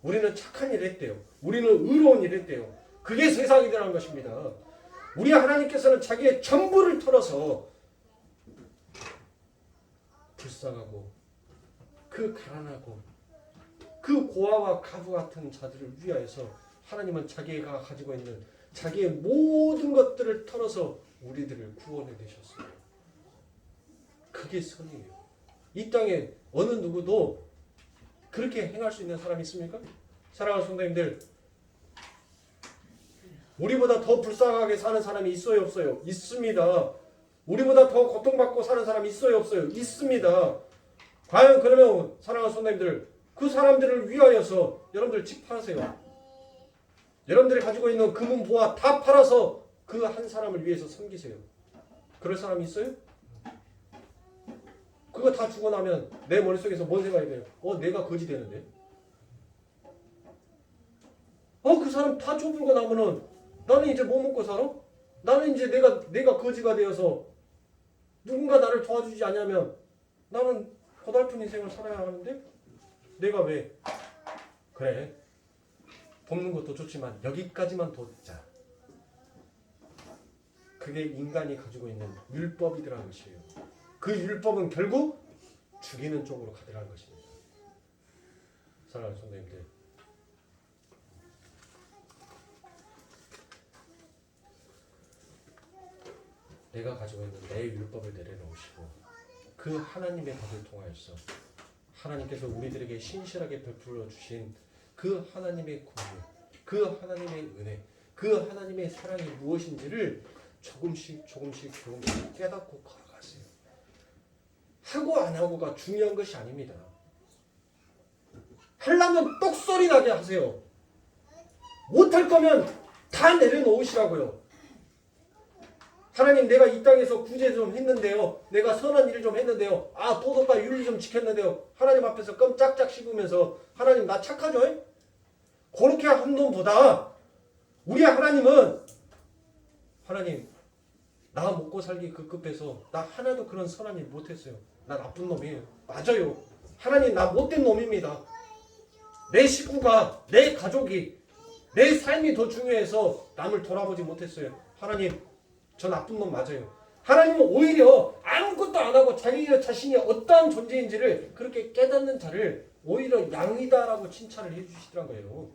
[SPEAKER 1] 우리는 착한 일을 했대요. 우리는 의로운 일을 했대요. 그게 세상이라는 것입니다. 우리 하나님께서는 자기의 전부를 털어서 불쌍하고 그 가난하고 그 고아와 가부 같은 자들을 위하여서 하나님은 자기가 가지고 있는 자기의 모든 것들을 털어서 우리들을 구원해 내셨어요. 그게 선이에요. 이 땅에 어느 누구도 그렇게 행할 수 있는 사람이 있습니까? 사랑하는 성도님들, 우리보다 더 불쌍하게 사는 사람이 있어요, 없어요? 있습니다. 우리보다 더 고통받고 사는 사람이 있어요, 없어요? 있습니다. 과연 그러면 사랑하는 성도님들, 그 사람들을 위하여서 여러분들 집 팔으세요. 여러분들이 가지고 있는 금은 보화 다 팔아서 그 한 사람을 위해서 섬기세요. 그럴 사람이 있어요? 그거 다 주고 나면 내 머릿속에서 뭔 생각이 돼요? 내가 거지 되는데? 그 사람 다 줘불고 나면은 나는 이제 뭐 먹고 살아? 나는 이제 내가 거지가 되어서 누군가 나를 도와주지 않냐면 나는 고달픈 인생을 살아야 하는데 내가 왜? 그래. 돕는 것도 좋지만 여기까지만 돕자. 그게 인간이 가지고 있는 율법이더라는 것이에요. 그 율법은 결국 죽이는 쪽으로 가더라는 것입니다. 사랑하는 성도님들, 내가 가지고 있는 내 율법을 내려놓으시고 그 하나님의 법을 통하여서 하나님께서 우리들에게 신실하게 베풀어 주신 그 하나님의 공유, 그 하나님의 은혜, 그 하나님의 사랑이 무엇인지를 조금씩 깨닫고 걸어가세요. 하고 안 하고가 중요한 것이 아닙니다. 하려면 똑소리 나게 하세요. 못할 거면 다 내려놓으시라고요. 하나님, 내가 이 땅에서 구제 좀 했는데요. 내가 선한 일을 좀 했는데요. 도덕과 윤리 좀 지켰는데요. 하나님 앞에서 껌 짝짝 씹으면서 하나님 나 착하죠? 그렇게 한 놈보다 우리 하나님은 하나님 나 먹고 살기 급급해서 나 하나도 그런 선한 일 못했어요. 나 나쁜 놈이에요. 맞아요. 하나님 나 못된 놈입니다. 내 식구가 내 가족이 내 삶이 더 중요해서 남을 돌아보지 못했어요. 하나님 저 나쁜 놈 맞아요. 하나님은 오히려 아무것도 안 하고 자기 자신이 어떠한 존재인지를 그렇게 깨닫는 자를 오히려 양이다라고 칭찬을 해주시더란 거예요.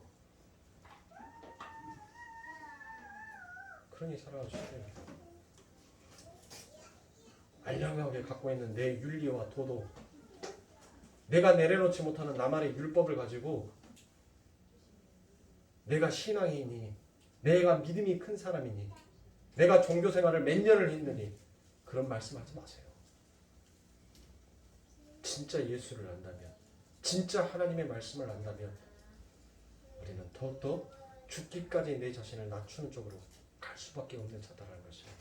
[SPEAKER 1] 그러니 살아가시죠. 알량하게 갖고 있는 내 윤리와 도덕, 내가 내려놓지 못하는 나만의 율법을 가지고 내가 신앙이니, 내가 믿음이 큰 사람이니, 내가 종교생활을 몇 년을 했느니 그런 말씀하지 마세요. 진짜 예수를 안다면, 진짜 하나님의 말씀을 안다면 우리는 더욱더 죽기까지 내 자신을 낮추는 쪽으로 갈 수밖에 없는 자다라는 것이에요.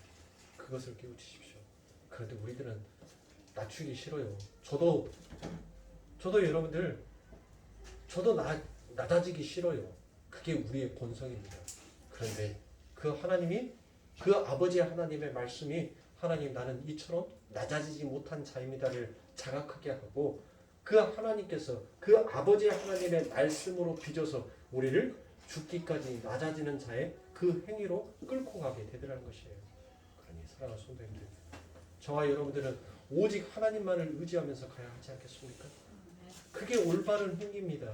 [SPEAKER 1] 그것을 깨우치십시오. 그런데 우리들은 낮추기 싫어요. 저도 여러분들, 저도 낮아지기 싫어요. 그게 우리의 본성입니다. 그런데 그 하나님이, 그 아버지 하나님의 말씀이 하나님 나는 이처럼 낮아지지 못한 자입니다를 자각하게 하고 그 하나님께서 그 아버지 하나님의 말씀으로 빚어서 우리를 죽기까지 낮아지는 자의 그 행위로 끌고 가게 되더라는 것이에요. 그러니 사랑하는 성도님들, 저와 여러분들은 오직 하나님만을 의지하면서 가야 하지 않겠습니까? 그게 올바른 행위입니다.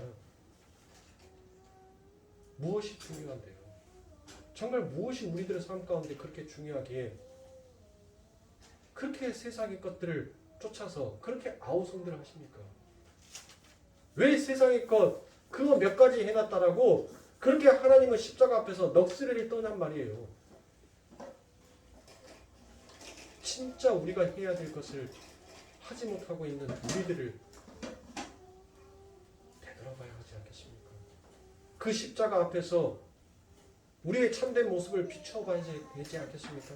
[SPEAKER 1] 무엇이 중요한데요? 정말 무엇이 우리들의 삶 가운데 그렇게 중요하기에 그렇게 세상의 것들을 쫓아서 그렇게 아우성들을 하십니까? 왜 세상의 것 그거 몇 가지 해놨다라고 그렇게 하나님은 십자가 앞에서 넋으리를 떠난 말이에요. 진짜 우리가 해야 될 것을 하지 못하고 있는 우리들을 되돌아봐야 하지 않겠습니까? 그 십자가 앞에서 우리의 참된 모습을 비춰봐야 되지 않겠습니까?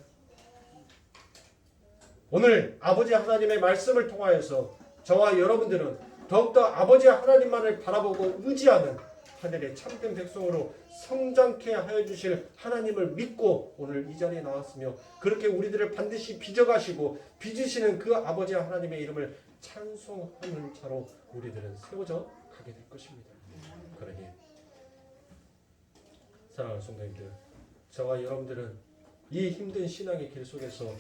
[SPEAKER 1] 오늘 아버지 하나님의 말씀을 통하여서 저와 여러분들은 더욱더 아버지 하나님만을 바라보고 의지하는 하늘의 참된 백성으로 성장케 하여 주실 하나님을 믿고 오늘 이 자리에 나왔으며 그렇게 우리들을 반드시 빚어가시고 빚으시는 그 아버지 하나님의 이름을 찬송하는 자로 우리들은 세워져 가게 될 것입니다. 그러니 사랑하는 성도님들, 저와 여러분들은 이 힘든 신앙의 길 속에서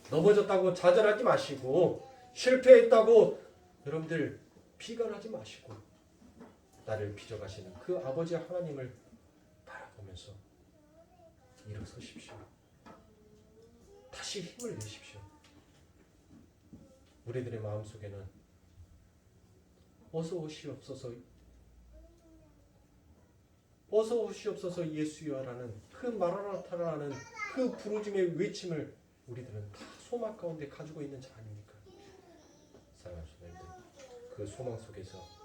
[SPEAKER 1] 넘어졌다고 좌절하지 마시고 실패했다고 여러분들 비관하지 마시고 나를 빚어가시는 그 아버지 하나님을 바라보면서 일어서십시오. 다시 힘을 내십시오. 우리들의 마음속에는 어서 오시옵소서, 어서 오시옵소서 예수여라는 그 마라나타라는 그 부르짖음의 외침을 우리들은 다 소망 가운데 가지고 있는 자 아닙니까? 사랑하는 성도님들, 그 소망 속에서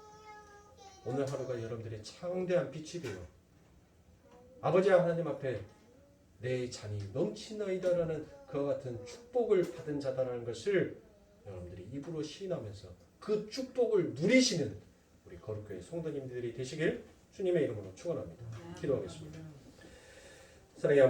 [SPEAKER 1] 오늘 하루가 여러분들의 창대한 빛이 되어 아버지 하나님 앞에 내 잔이 넘치나이다라는 그와 같은 축복을 받은 자다라는 것을 여러분들이 입으로 시인하면서 그 축복을 누리시는 우리 거룩교회 성도님들이 되시길 주님의 이름으로 축원합니다. 기도하겠습니다. 사랑의